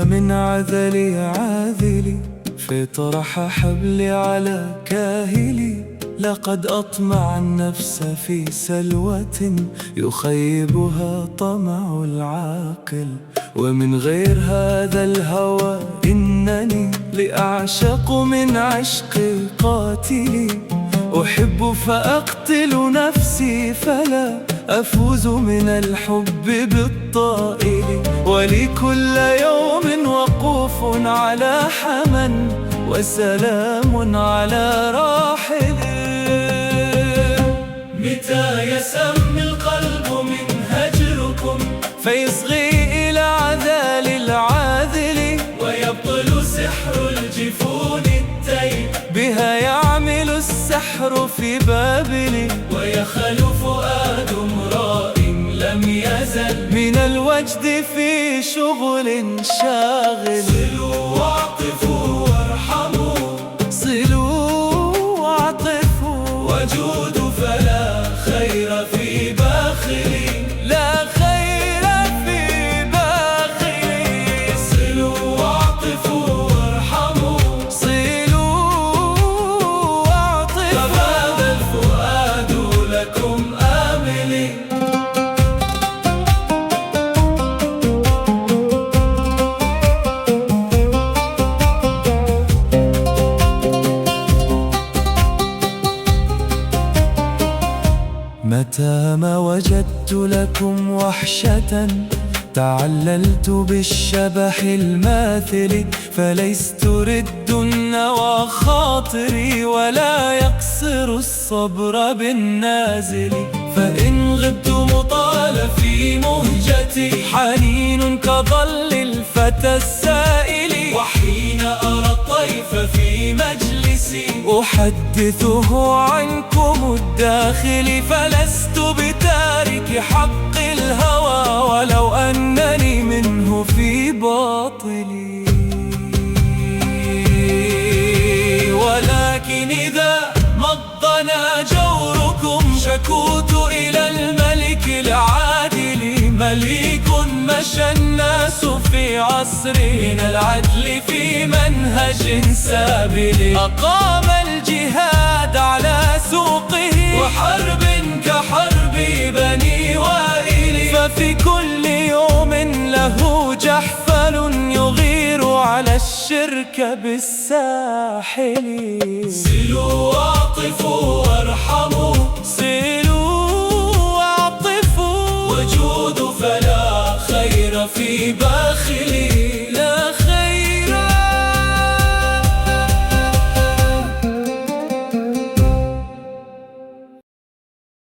من عذلي عاذلي فطرح حبلي على كاهلي. لقد أطمع النفس في سلوة يخيبها طمع العاقل، ومن غير هذا الهوى إنني لأعشق من عشق قاتلي. أحب فأقتل نفسي فلا أفوز من الحب بالطائل. ولكل يوم وقوف على حمى وسلام على راحل. متى يسمي القلب من هجركم فيصغي إلى عذال العاذل، ويبطل سحر الجفون التيم بها يعمل السحر في بابل. ويخلو فؤاد امرئ لم يزل من الوجد في شغل شاغل. صلوا واعطفوا وارحموا، صلوا واعطفوا وجودوا فلا خير في باخل. لا خير في باخل. صلوا واعطفوا وارحموا، صلوا واعطفوا فباب الفؤاد لكم آمل. متى ما وجدت لكم وحشة تعللت بالشبح الماثل، فليست رد النوى خاطري ولا يقصر الصبر بالنازل. فإن غبت مطال في مهجتي حنين كظل الفتى السائل. وحين أرى الطيف في مجلسي أحدثه عنكم الداخل، فلست بتارك حق الهوى ولو أنني منه في باطلي. ولكن إذا مضنا جوركم شكوت إلى الملك العادل. مليك مشى الناس في عصره من العدل في منهج سابل. أقام الجهاد على سوقه وحرب كحرب بني وائل. ففي كل يوم له جحفل يغير على الشرك بالساحل. صلوا واعطفوا وارحموا، صلوا واعطفوا وجودوا فلا خير في باخل.